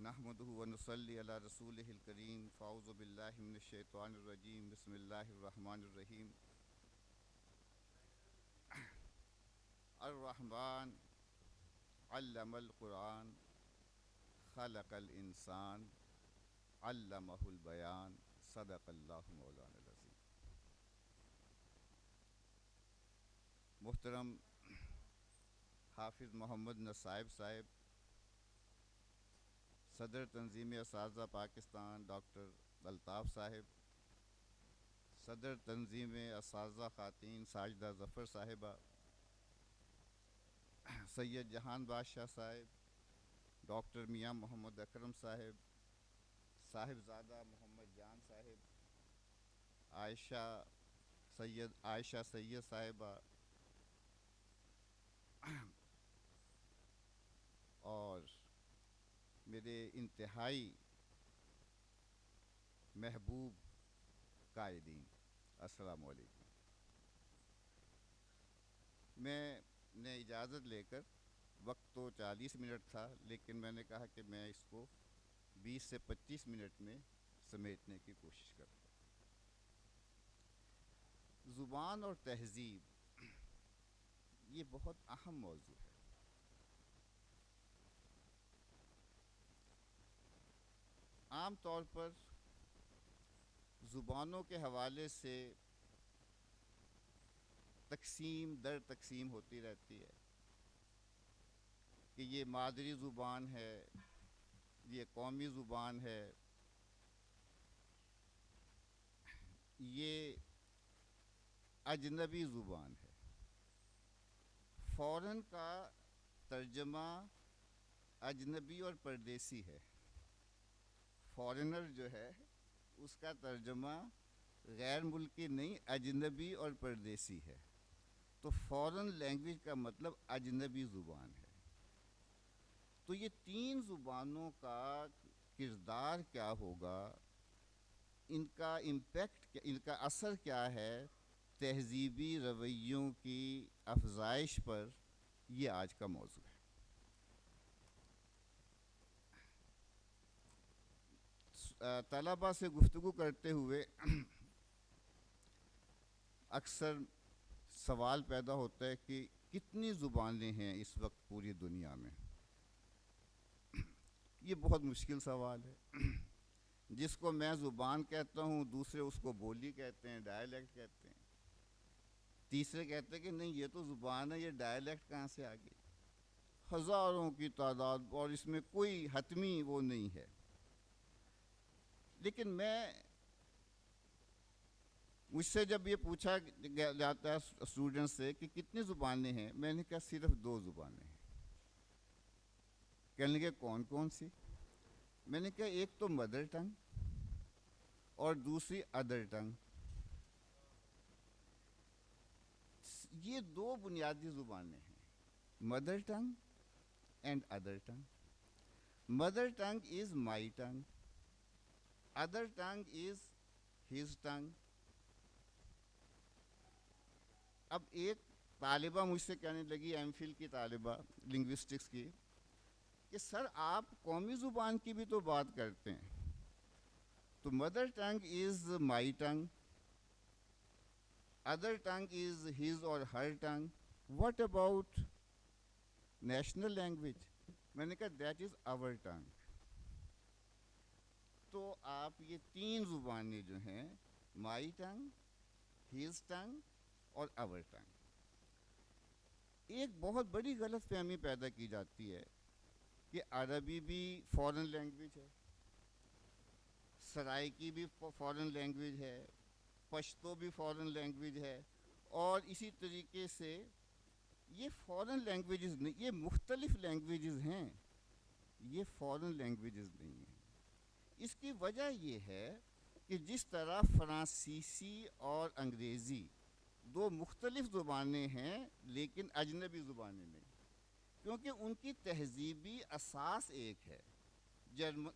نحمده ونصلي على رسوله الكريم فاعوذ بالله من الشيطان الرجيم بسم الله الرحمن الرحيم الرحمن علم القرآن خلق الإنسان علمه البيان صدق الله مولانا العظيم. محترم حافظ محمد نصائب صاحب، صدر تنظیم اساتذہ پاکستان ڈاکٹر الطاف صاحب، صدر تنظیم اساتذہ خواتین ساجدہ ظفر صاحبہ، سید جہان بادشاہ صاحب، ڈاکٹر میاں محمد اکرم صاحب، صاحبزادہ محمد جان صاحب، عائشہ سید صاحبہ اور میرے انتہائی محبوب قائدین، السلام علیکم. میں نے اجازت لے کر، وقت تو 40 منٹ تھا لیکن میں نے کہا کہ میں اس کو 20 سے 25 منٹ میں سمیٹنے کی کوشش کرتا ہوں. زبان اور تہذیب یہ بہت اہم موضوع ہے. عام طور پر زبانوں کے حوالے سے تقسیم در تقسیم ہوتی رہتی ہے کہ یہ مادری زبان ہے، یہ قومی زبان ہے، یہ اجنبی زبان ہے. فورن کا ترجمہ اجنبی اور پردیسی ہے. فورنر جو ہے اس کا ترجمہ غیر ملکی نہیں، اجنبی اور پردیسی ہے. تو فورن لینگویج کا مطلب اجنبی زبان ہے. تو یہ تین زبانوں کا کردار کیا ہوگا، ان کا امپیکٹ، ان کا اثر کیا ہے تہذیبی رویوں کی افزائش پر، یہ آج کا موضوع ہے. طلباء سے گفتگو کرتے ہوئے اکثر سوال پیدا ہوتا ہے کہ کتنی زبانیں ہیں اس وقت پوری دنیا میں. یہ بہت مشکل سوال ہے. جس کو میں زبان کہتا ہوں دوسرے اس کو بولی کہتے ہیں، ڈائلیکٹ کہتے ہیں. تیسرے کہتے ہیں کہ نہیں یہ تو زبان ہے، یہ ڈائلیکٹ کہاں سے آ گئی. ہزاروں کی تعداد، اور اس میں کوئی حتمی وہ نہیں ہے. لیکن مجھ سے جب یہ پوچھا جاتا ہے اسٹوڈنٹ سے کہ کتنی زبانیں ہیں، میں نے کہا صرف 2 زبانیں ہیں. کہنے لگے کون کون سی؟ میں نے کہا ایک تو مدر ٹنگ اور دوسری ادر ٹنگ. یہ 2 بنیادی زبانیں ہیں، mother tongue and other tongue. Mother tongue is my tongue, other tongue is his tongue. اب ایک طالبہ مجھ سے کہنے لگی، ایم فل کی طالبہ لنگوسٹکس کی، کہ سر آپ قومی زبان کی بھی تو بات کرتے ہیں، تو mother tongue is my tongue, other tongue is his or Hare tongue, what about national language? میں نے کہا دیٹ از آور ٹنگ. تو آپ یہ 3 زبانیں جو ہیں، مائی ٹنگ، ہز ٹنگ اور آور ٹنگ، ایک بہت بڑی غلط فہمی پیدا کی جاتی ہے کہ عربی بھی فورن لینگویج ہے، سرائکی بھی فورن لینگویج ہے، پشتو بھی فورن لینگویج ہے، اور اسی طریقے سے یہ فورن لینگویجز نہیں، یہ مختلف لینگویجز ہیں، یہ فورن لینگویجز نہیں ہیں. اس کی وجہ یہ ہے کہ جس طرح فرانسیسی اور انگریزی 2 مختلف زبانیں ہیں لیکن اجنبی زبانیں نہیں، کیونکہ ان کی تہذیبی اساس ایک ہے.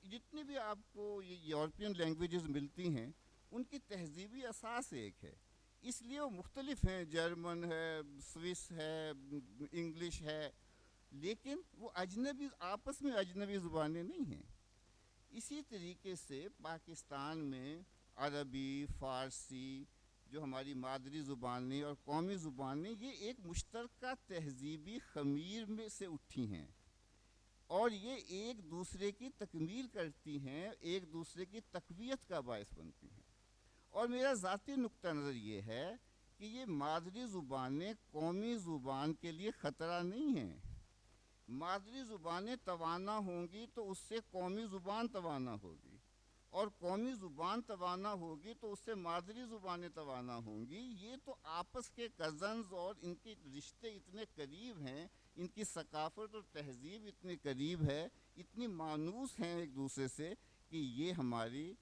جتنی بھی آپ کو یورپین لینگویجز ملتی ہیں ان کی تہذیبی اساس ایک ہے، اس لیے وہ مختلف ہیں. جرمن ہے، سوئس ہے، انگلش ہے، لیکن وہ اجنبی، آپس میں اجنبی زبانیں نہیں ہیں. اسی طریقے سے پاکستان میں عربی، فارسی جو ہماری مادری زبانیں اور قومی زبانیں، یہ ایک مشترکہ تہذیبی خمیر میں سے اٹھی ہیں اور یہ ایک دوسرے کی تکمیل کرتی ہیں، ایک دوسرے کی تقویت کا باعث بنتی ہیں۔ اور میرا ذاتی نقطہ نظر یہ ہے کہ یہ مادری زبانیں قومی زبان کے لیے خطرہ نہیں ہیں۔ مادری زبانیں توانا ہوں گی تو اس سے قومی زبان توانا ہوگی، اور قومی زبان توانا ہوگی تو اس سے مادری زبانیں توانا ہوں گی۔ یہ تو آپس کے کزنز اور ان کے رشتے اتنے قریب ہیں، ان کی ثقافت اور تہذیب اتنے قریب ہے، اتنی مانوس ہیں ایک دوسرے سے، کہ یہ ہماری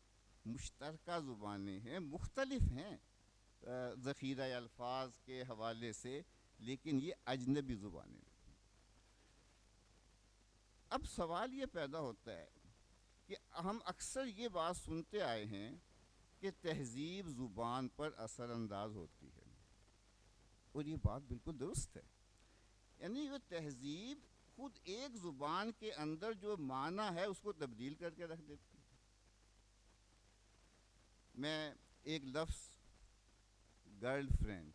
مشترکہ زبانیں ہیں، مختلف ہیں ذخیرہ الفاظ کے حوالے سے، لیکن یہ اجنبی زبانیں ہیں۔ اب سوال یہ پیدا ہوتا ہے کہ ہم اکثر یہ بات سنتے آئے ہیں کہ تہذیب زبان پر اثر انداز ہوتی ہے، اور یہ بات بالکل درست ہے۔ یعنی وہ تہذیب خود ایک زبان کے اندر جو معنی ہے اس کو تبدیل کر کے رکھ دیتی ہے۔ میں ایک لفظ گرل فرینڈ،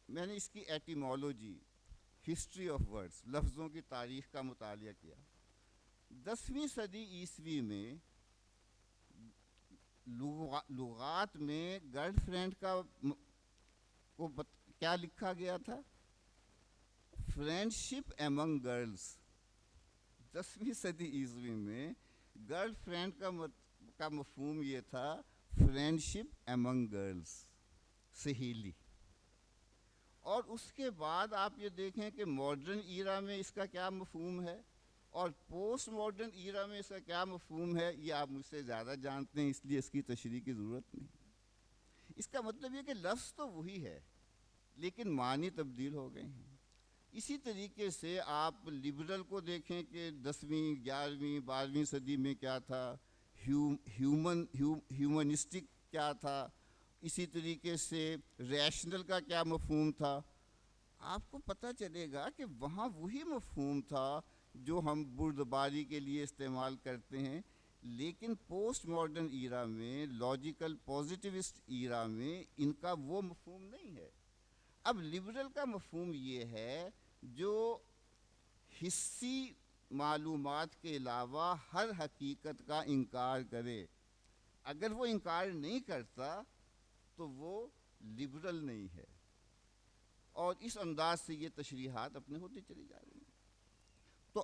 میں نے اس کی ایٹیمولوجی، ہسٹری آف ورڈز، لفظوں کی تاریخ کا مطالعہ کیا۔ 10ویں صدی عیسوی میں لغات میں گرل فرینڈ کیا لکھا گیا تھا؟ Friendship among girls. 10ویں صدی عیسوی میں گرل فرینڈ کا مفہوم یہ تھا فرینڈشپ ایمنگ گرلز، سہیلی۔ اور اس کے بعد آپ یہ دیکھیں کہ ماڈرن ایرا میں اس کا کیا مفہوم ہے اور پوسٹ ماڈرن ایرا میں اس کا کیا مفہوم ہے، یہ آپ مجھ سے زیادہ جانتے ہیں، اس لیے اس کی تشریح کی ضرورت نہیں۔ اس کا مطلب یہ کہ لفظ تو وہی ہے لیکن معنی تبدیل ہو گئے ہیں۔ اسی طریقے سے آپ لبرل کو دیکھیں کہ 10ویں، 11ویں، 12ویں صدی میں کیا تھا، ہیومنسٹک کیا تھا، اسی طریقے سے ریشنل کا کیا مفہوم تھا۔ آپ کو پتہ چلے گا کہ وہاں وہی مفہوم تھا جو ہم بردباری کے لیے استعمال کرتے ہیں، لیکن پوسٹ ماڈرن ایرا میں، لاجیکل پازیٹیوسٹ ایرا میں ان کا وہ مفہوم نہیں ہے۔ اب لبرل کا مفہوم یہ ہے جو حسی معلومات کے علاوہ ہر حقیقت کا انکار کرے۔ اگر وہ انکار نہیں کرتا تو وہ لبرل نہیں ہے، اور اس انداز سے یہ تشریحات اپنے ہوتی چلی جا رہی ہیں۔ تو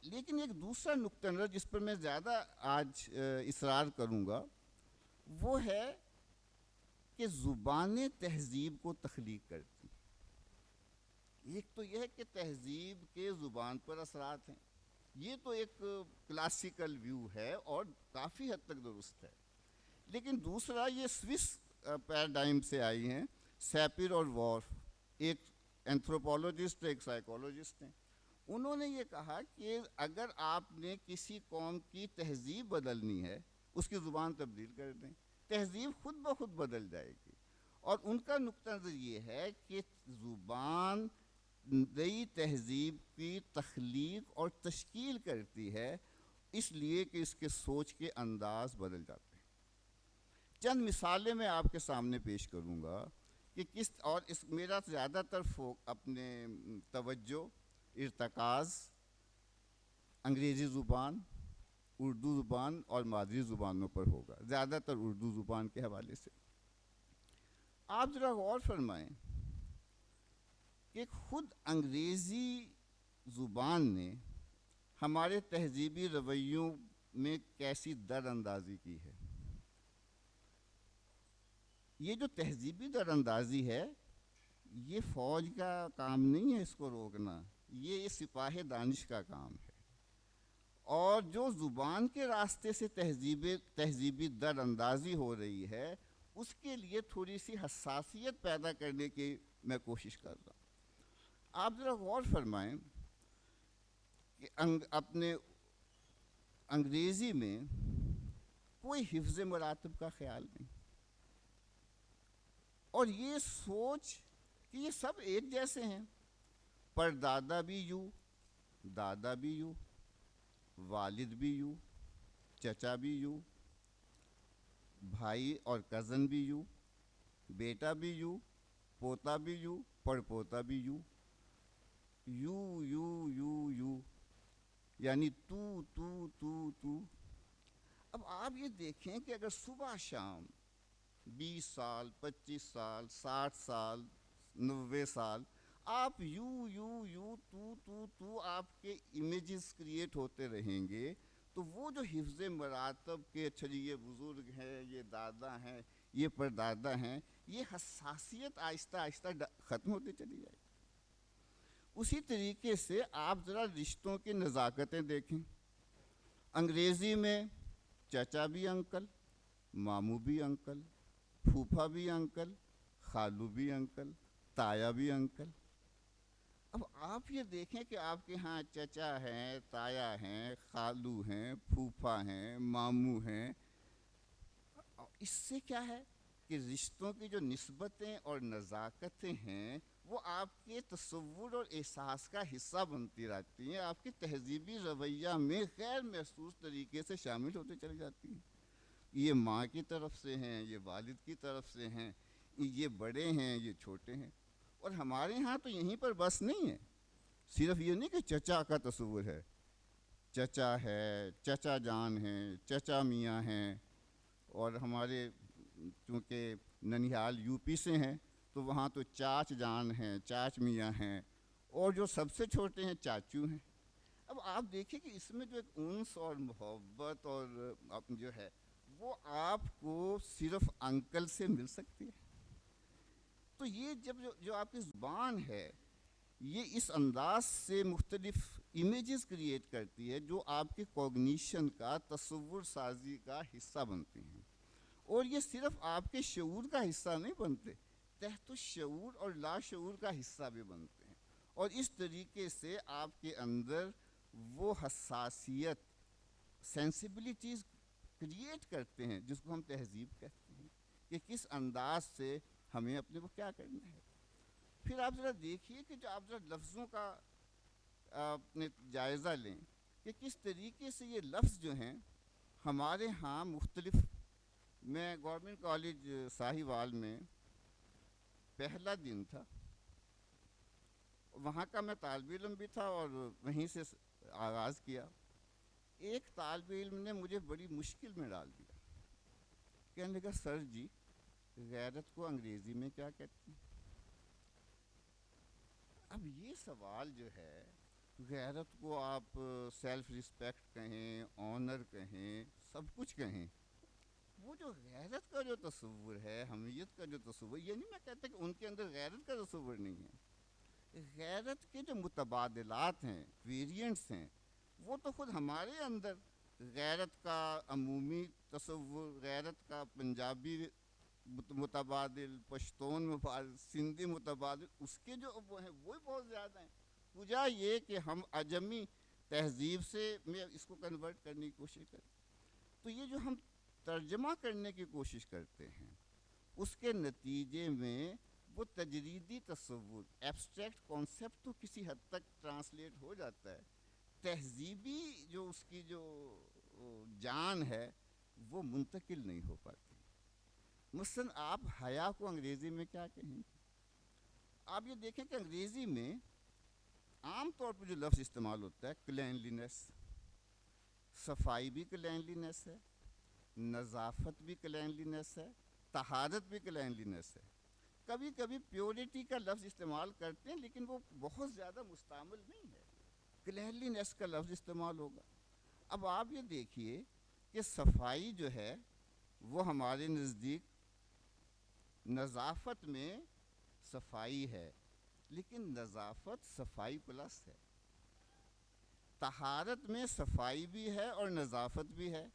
لیکن ایک دوسرا نقطہ نظر جس پر میں زیادہ آج اصرار کروں گا وہ ہے کہ زبانیں تہذیب کو تخلیق کرتی ہیں۔ ایک تو یہ ہے کہ تہذیب کے زبان پر اثرات ہیں، یہ تو ایک کلاسیکل ویو ہے اور کافی حد تک درست ہے، لیکن دوسرا یہ سوئس پیراڈائم سے آئی ہیں، سیپر اور وارف، ایک اینتھروپولوجسٹ ایک سائیکولوجسٹ ہیں۔ انہوں نے یہ کہا کہ اگر آپ نے کسی قوم کی تہذیب بدلنی ہے اس کی زبان تبدیل کر دیں، تہذیب خود بخود بدل جائے گی۔ اور ان کا نقطہ نظر یہ ہے کہ زبان نئی تہذیب کی تخلیق اور تشکیل کرتی ہے، اس لیے کہ اس کے سوچ کے انداز بدل جاتے ہیں۔ چند مثالیں میں آپ کے سامنے پیش کروں گا کہ کس، اور اس میرا زیادہ تر اپنے توجہ ارتکاز انگریزی زبان، اردو زبان اور مادری زبانوں پر ہوگا، زیادہ تر اردو زبان کے حوالے سے۔ آپ ذرا غور فرمائیں کہ خود انگریزی زبان نے ہمارے تہذیبی رویوں میں کیسی در اندازی کی ہے۔ یہ جو تہذیبی در اندازی ہے یہ فوج کا کام نہیں ہے اس کو روکنا، یہ سپاہ دانش کا کام ہے۔ اور جو زبان کے راستے سے تہذیبی در اندازی ہو رہی ہے اس کے لیے تھوڑی سی حساسیت پیدا کرنے کی میں کوشش کر رہا ہوں۔ آپ ذرا غور فرمائیں کہ اپنے انگریزی میں کوئی حفظ مراتب کا خیال نہیں، اور یہ سوچ کہ یہ سب ایک جیسے ہیں، پر دادا بھی یوں، دادا بھی یوں، والد بھی یوں، چچا بھی یوں، بھائی اور کزن بھی یوں، بیٹا بھی یوں، پوتا بھی یوں، پڑپوتا بھی یوں، یوں یوں یوں یوں، یعنی تو۔ اب آپ یہ دیکھیں کہ اگر صبح شام 20 سال 25 سال 60 سال 90 سال آپ یوں تو آپ کے امیجز کریٹ ہوتے رہیں گے، تو وہ جو حفظ مراتب کے اچھا جی یہ بزرگ ہیں، یہ دادا ہیں، یہ پردادا ہیں، یہ حساسیت آہستہ آہستہ ختم ہوتی چلی جائے گی۔ اسی طریقے سے آپ ذرا رشتوں کی نزاکتیں دیکھیں۔ انگریزی میں چچا بھی انکل، ماموں بھی انکل، پھوپھا بھی انکل، خالو بھی انکل، تایا بھی انکل۔ اب آپ یہ دیکھیں کہ آپ کے ہاں چچا ہیں، تایا ہیں، خالو ہیں، پھوپھا ہیں، ماموں ہیں، اس سے کیا ہے کہ رشتوں کی جو نسبتیں اور نزاکتیں ہیں وہ آپ کے تصور اور احساس کا حصہ بنتی رہتی ہیں، آپ کے تہذیبی رویہ میں غیر محسوس طریقے سے شامل ہوتے چلی جاتی ہیں۔ یہ ماں کی طرف سے ہیں، یہ والد کی طرف سے ہیں، یہ بڑے ہیں، یہ چھوٹے ہیں۔ اور ہمارے ہاں تو یہیں پر بس نہیں ہے، صرف یہ نہیں کہ چچا کا تصور ہے، چچا ہے، چچا جان ہیں، چچا میاں ہیں، اور ہمارے چونکہ ننیہال یو پی سے ہیں تو وہاں تو چاچ جان ہیں، چاچ میاں ہیں، اور جو سب سے چھوٹے ہیں چاچو ہیں۔ اب آپ دیکھیں کہ اس میں جو ایک انس اور محبت اور جو ہے وہ آپ کو صرف انکل سے مل سکتی ہے۔ تو یہ جب جو آپ کی زبان ہے یہ اس انداز سے مختلف امیجز کریٹ کرتی ہے جو آپ کے کوگنیشن کا، تصور سازی کا حصہ بنتے ہیں، اور یہ صرف آپ کے شعور کا حصہ نہیں بنتے، تحت الشعور اور لاشعور کا حصہ بھی بنتے ہیں، اور اس طریقے سے آپ کے اندر وہ حساسیت، سینسیبلٹیز کریٹ کرتے ہیں جس کو ہم تہذیب کہتے ہیں، کہ کس انداز سے ہمیں اپنے کو کیا کرنا ہے۔ پھر آپ ذرا دیکھیے کہ جو آپ ذرا لفظوں کا اپنے جائزہ لیں کہ کس طریقے سے یہ لفظ جو ہیں ہمارے ہاں مختلف۔ میں گورنمنٹ کالج ساہیوال میں پہلا دن تھا، وہاں کا میں طالب علم بھی تھا اور وہیں سے آغاز کیا۔ ایک طالب علم نے مجھے بڑی مشکل میں ڈال دیا، کہنے لگا سر جی غیرت کو انگریزی میں کیا کہتے ہیں؟ اب یہ سوال جو ہے، غیرت کو آپ سیلف ریسپیکٹ کہیں، آنر کہیں، سب کچھ کہیں، وہ جو غیرت کا جو تصور ہے، حمیت کا جو تصور، یہ نہیں میں کہتا کہ ان کے اندر غیرت کا تصور نہیں ہے، غیرت کے جو متبادلات ہیں، ویریئنٹس ہیں، وہ تو خود ہمارے اندر غیرت کا عمومی تصور، غیرت کا پنجابی متبادل، پشتون متبادل، سندھی متبادل، اس کے جو وہ ہیں وہی بہت زیادہ ہیں۔ وجہ یہ کہ ہم عجمی تہذیب سے میں اس کو کنورٹ کرنے کی کوشش کریں، تو یہ جو ہم ترجمہ کرنے کی کوشش کرتے ہیں اس کے نتیجے میں وہ تجریدی تصور، ایبسٹریکٹ کانسیپٹ تو کسی حد تک ٹرانسلیٹ ہو جاتا ہے، تہذیبی جو اس کی جو جان ہے وہ منتقل نہیں ہو پاتی۔ مثلا آپ حیا کو انگریزی میں کیا کہیں گے؟ آپ یہ دیکھیں کہ انگریزی میں عام طور پر جو لفظ استعمال ہوتا ہے کلینلینس، صفائی بھی کلینلینس ہے، نظافت بھی کلینلینس ہے، طہارت بھی کلینلینس ہے۔ کبھی کبھی پیورٹی کا لفظ استعمال کرتے ہیں لیکن وہ بہت زیادہ مستعمل نہیں ہے، کلینلینس کا لفظ استعمال ہوگا۔ اب آپ یہ دیکھیے کہ صفائی جو ہے وہ ہمارے نزدیک نظافت میں صفائی ہے، لیکن نظافت صفائی پلس ہے، طہارت میں صفائی بھی ہے اور نظافت بھی ہے،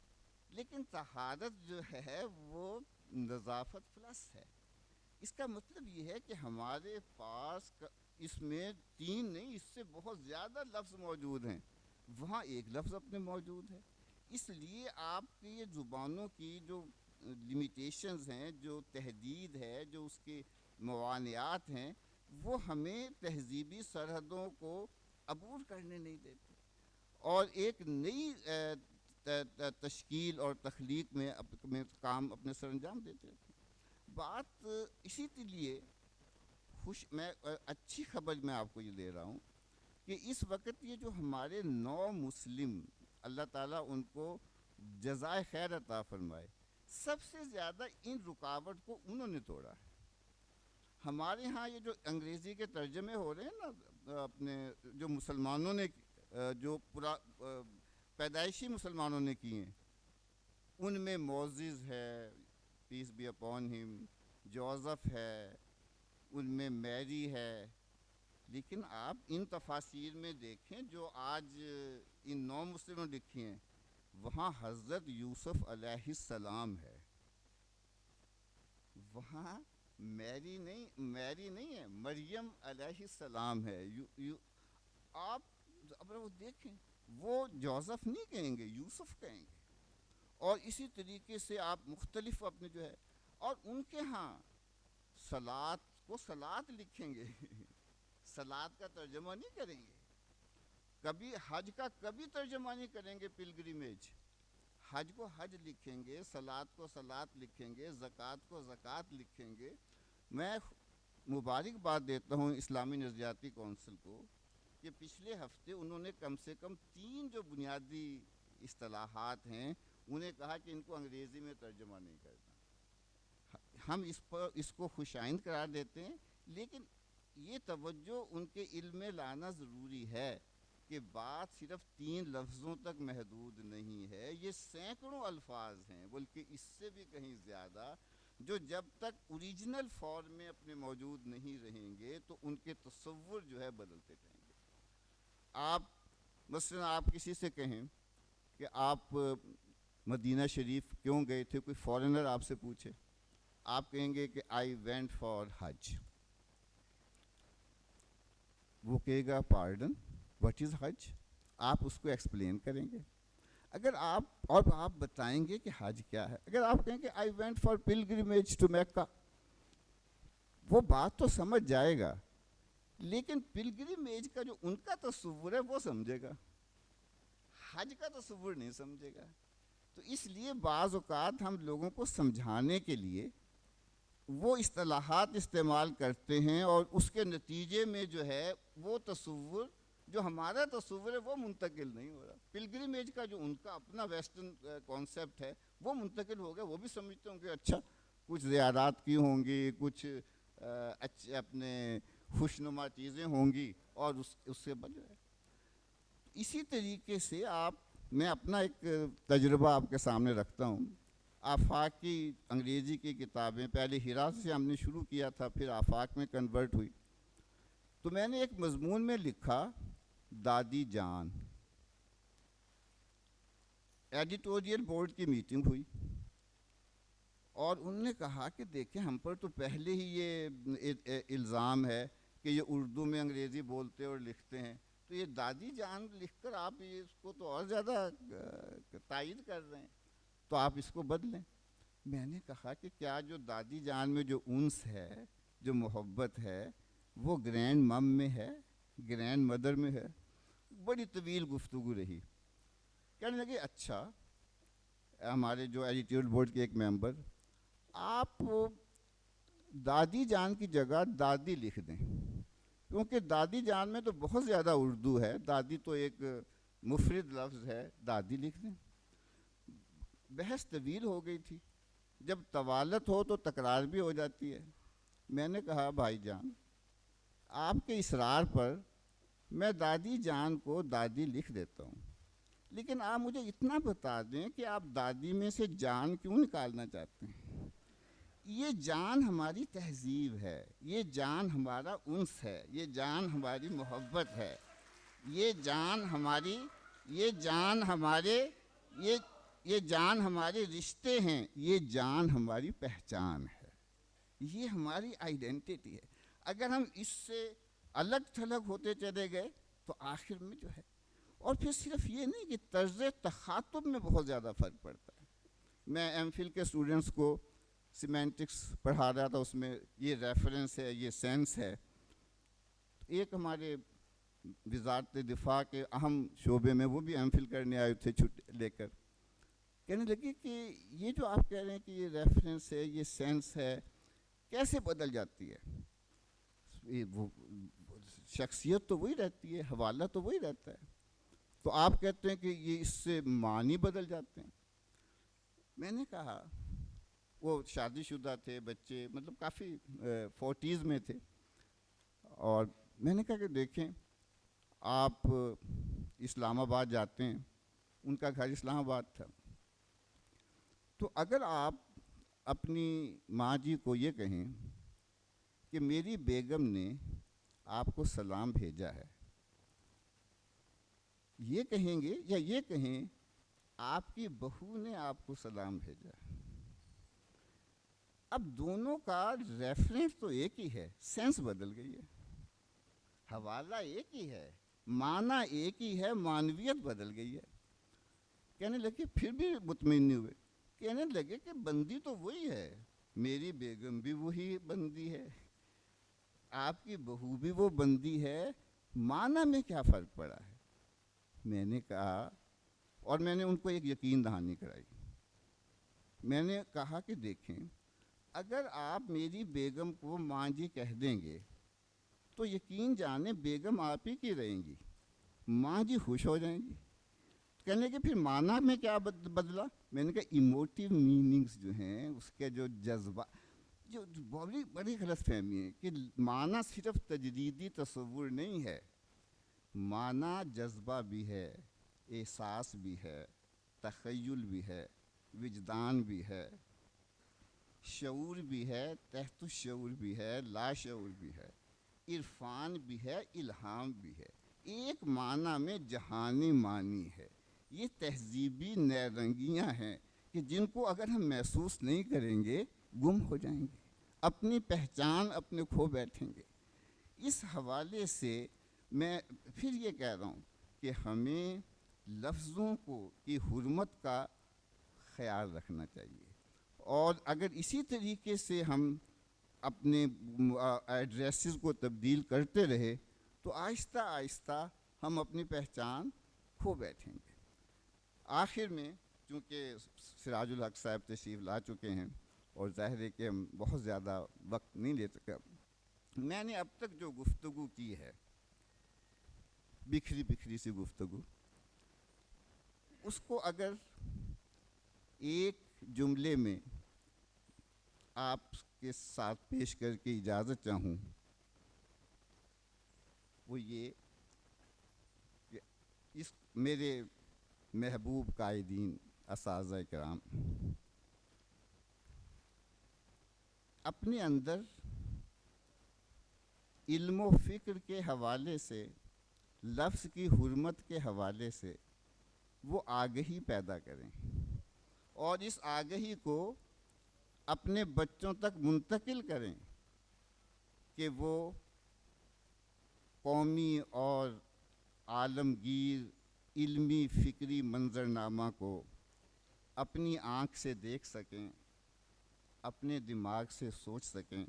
لیکن طہارت جو ہے وہ نظافت پلس ہے۔ اس کا مطلب یہ ہے کہ ہمارے پاس اس میں 3 نہیں، اس سے بہت زیادہ لفظ موجود ہیں، وہاں ایک لفظ اپنے موجود ہے۔ اس لیے آپ کی یہ زبانوں کی جو لمیٹیشنز ہیں، جو تحدید ہے، جو اس کے موانعات ہیں، وہ ہمیں تہذیبی سرحدوں کو عبور کرنے نہیں دیتے۔ اور ایک نئی تشکیل اور تخلیق میں کام اپنے سر انجام دیتے ہیں. بات اسی لیے میں اچھی خبر میں آپ کو یہ دے رہا ہوں کہ اس وقت یہ جو ہمارے 9 مسلم، اللہ تعالیٰ ان کو جزائے خیر عطا فرمائے، سب سے زیادہ ان رکاوٹ کو انہوں نے توڑا ہے. ہمارے ہاں یہ جو انگریزی کے ترجمے ہو رہے ہیں نا، اپنے جو مسلمانوں نے جو پیدائشی مسلمانوں نے کیے ہیں، ان میں موزز ہے، peace be upon him, Joseph ہے، ان میں میری ہے. لیکن آپ ان تفاسیر میں دیکھیں جو آج ان 9 مسلموں نے لکھی ہیں، وہاں حضرت یوسف علیہ السلام ہے. وہاں میری نہیں ہے، مریم علیہ السلام ہے. آپ اب وہ دیکھیں، وہ جوزف نہیں کہیں گے، یوسف کہیں گے. اور اسی طریقے سے آپ مختلف اپنے جو ہے، اور ان کے ہاں صلاۃ کو صلاۃ لکھیں گے صلاۃ کا ترجمہ نہیں کریں گے. کبھی حج کا کبھی ترجمہ نہیں کریں گے، پلگریمیج. حج کو حج لکھیں گے، صلاۃ کو صلاۃ لکھیں گے، زکوٰۃ کو زکوٰۃ لکھیں گے. میں مبارکباد دیتا ہوں اسلامی نظریاتی کونسل کو کہ پچھلے ہفتے انہوں نے کم سے کم 3 جو بنیادی اصطلاحات ہیں انہیں کہا کہ ان کو انگریزی میں ترجمہ نہیں کرنا. ہم اس کو خوش آئند قرار دیتے ہیں، لیکن یہ توجہ ان کے علم میں لانا ضروری ہے کہ بات صرف 3 لفظوں تک محدود نہیں ہے، یہ سینکڑوں الفاظ ہیں، بلکہ اس سے بھی کہیں زیادہ، جو جب تک اوریجنل فارم میں اپنے موجود نہیں رہیں گے تو ان کے تصور جو ہے بدلتے جائیں گے. آپ مثلا آپ کسی سے کہیں کہ آپ مدینہ شریف کیوں گئے تھے، کوئی فارنر آپ سے پوچھے، آپ کہیں گے کہ آئی وینٹ فار حج. وہ کہے گا پارڈن وٹ از حج. آپ اس کو ایکسپلین کریں گے. اگر آپ بتائیں گے کہ حج کیا ہے. اگر آپ کہیں کہ I went for pilgrimage to Mecca, وہ بات تو سمجھ جائے گا، لیکن پلگریمیج کا جو ان کا تصور ہے وہ سمجھے گا، حج کا تصور نہیں سمجھے گا. تو اس لیے بعض اوقات ہم لوگوں کو سمجھانے کے لیے وہ اصطلاحات استعمال کرتے ہیں، اور اس کے نتیجے میں جو ہے وہ تصور جو ہمارا تصور ہے وہ منتقل نہیں ہو رہا. پلگریمیج کا جو ان کا اپنا ویسٹرن کانسیپٹ ہے وہ منتقل ہو گیا. وہ بھی سمجھتے ہوں کہ اچھا کچھ زیارات کی ہوں گی، کچھ اچھے اپنے خوشنما چیزیں ہوں گی، اور اس سے بچ ہے. اسی طریقے سے میں اپنا ایک تجربہ آپ کے سامنے رکھتا ہوں. آفاق کی انگریزی کی کتابیں پہلے ہرا سے ہم نے شروع کیا تھا، پھر آفاق میں کنورٹ ہوئی. تو میں نے ایک مضمون میں لکھا دادی جان. ایڈیٹوریل بورڈ کی میٹنگ ہوئی اور انہوں نے کہا کہ دیکھیں ہم پر تو پہلے ہی یہ الزام ہے کہ یہ اردو میں انگریزی بولتے اور لکھتے ہیں، تو یہ دادی جان لکھ کر آپ اس کو تو اور زیادہ تائید کر رہے ہیں، تو آپ اس کو بدلیں. میں نے کہا کہ کیا جو دادی جان میں جو انس ہے، جو محبت ہے، وہ گرینڈ مم میں ہے، گرینڈ مدر میں ہے؟ بڑی طویل گفتگو رہی. کہنے لگے اچھا ہمارے جو ایڈیٹوریل بورڈ کے ایک ممبر، آپ دادی جان کی جگہ دادی لکھ دیں، کیونکہ دادی جان میں تو بہت زیادہ اردو ہے، دادی تو ایک مفرد لفظ ہے، دادی لکھ دیں. بحث طویل ہو گئی تھی. جب طوالت ہو تو تکرار بھی ہو جاتی ہے. میں نے کہا بھائی جان آپ کے اصرار پر میں دادی جان کو دادی لکھ دیتا ہوں، لیکن آپ مجھے اتنا بتا دیں کہ آپ دادی میں سے جان کیوں نکالنا چاہتے ہیں؟ یہ جان ہماری تہذیب ہے، یہ جان ہمارا انس ہے، یہ جان ہماری محبت ہے، یہ جان ہماری، یہ جان ہمارے رشتے ہیں، یہ جان ہماری پہچان ہے، یہ ہماری آئیڈینٹی ہے. اگر ہم اس سے الگ تھلگ ہوتے چلے گئے تو آخر میں جو ہے، اور پھر صرف یہ نہیں کہ طرز تخاطب میں بہت زیادہ فرق پڑتا ہے. میں ایم فل کے اسٹوڈنٹس کو سیمینٹکس پڑھا رہا تھا، اس میں یہ ریفرنس ہے، یہ سینس ہے. ایک ہمارے وزارت دفاع کے اہم شعبے میں، وہ بھی ایم فل کرنے آئے تھے چھٹی لے کر. کہنے لگے کہ یہ جو آپ کہہ رہے ہیں کہ یہ ریفرنس ہے، یہ سینس ہے، کیسے بدل جاتی ہے؟ وہ شخصیت تو وہی رہتی ہے، حوالہ تو وہی رہتا ہے، تو آپ کہتے ہیں کہ یہ اس سے معنی بدل جاتے ہیں. میں نے کہا، وہ شادی شدہ تھے، بچے مطلب کافی 40s میں تھے، اور میں نے کہا کہ دیکھیں، آپ اسلام آباد جاتے ہیں، ان کا گھر اسلام آباد تھا، تو اگر آپ اپنی ماں جی کو یہ کہیں کہ میری بیگم نے آپ کو سلام بھیجا ہے، یہ کہیں گے، یا یہ کہیں آپ کی بہو نے آپ کو سلام بھیجا ہے، اب دونوں کا ریفرنس تو ایک ہی ہے، سینس بدل گئی ہے، حوالہ ایک ہی ہے، معنی ایک ہی ہے، معنویت بدل گئی ہے. کہنے لگے پھر بھی مطمئن نہیں ہوئے. کہنے لگے کہ بندی تو وہی ہے، میری بیگم بھی وہی بندی ہے، آپ کی بہو بھی وہ بندی ہے، معنی میں کیا فرق پڑا ہے؟ میں نے کہا، اور میں نے ان کو ایک یقین دہانی کرائی. میں نے کہا کہ دیکھیں، اگر آپ میری بیگم کو ماں جی کہہ دیں گے تو یقین جانیں بیگم آپ ہی کی رہیں گی، ماں جی خوش ہو جائیں گی. کہنے کہ پھر معنی میں کیا بدلا؟ میں نے کہا ایموٹیو میننگز جو ہیں، اس کے جو جذبہ، جو بڑی غلط فہمی ہے کہ معنی صرف تجریدی تصور نہیں ہے، معنی جذبہ بھی ہے، احساس بھی ہے، تخیل بھی ہے، وجدان بھی ہے، شعور بھی ہے، تحت الشعور بھی ہے، لا شعور بھی ہے، عرفان بھی ہے، الہام بھی ہے. ایک معنی میں جہانی معنی ہے. یہ تہذیبی نیرنگیاں ہیں کہ جن کو اگر ہم محسوس نہیں کریں گے گم ہو جائیں گے، اپنی پہچان اپنے کھو بیٹھیں گے. اس حوالے سے میں پھر یہ کہہ رہا ہوں کہ ہمیں لفظوں کی حرمت کا خیال رکھنا چاہیے، اور اگر اسی طریقے سے ہم اپنے ایڈریسز کو تبدیل کرتے رہے تو آہستہ آہستہ ہم اپنی پہچان کھو بیٹھیں گے. آخر میں چونکہ سراج الحق صاحب تشریف لا چکے ہیں اور ظاہر ہے کہ ہم بہت زیادہ وقت نہیں لے سکے، میں نے اب تک جو گفتگو کی ہے، بکھری بکھری سی گفتگو، اس کو اگر ایک جملے میں آپ کے ساتھ پیش کر کے اجازت چاہوں، وہ یہ کہ اس میرے محبوب قائدین، اساتذہ کرام، اپنے اندر علم و فکر کے حوالے سے، لفظ کی حرمت کے حوالے سے وہ آگہی پیدا کریں، اور اس آگہی کو اپنے بچوں تک منتقل کریں کہ وہ قومی اور عالمگیر علمی فکری منظرنامہ کو اپنی آنکھ سے دیکھ سکیں، اپنے دماغ سے سوچ سکیں،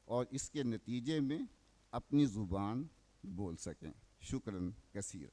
اور اس کے نتیجے میں اپنی زبان بول سکیں. شکراً کثیر.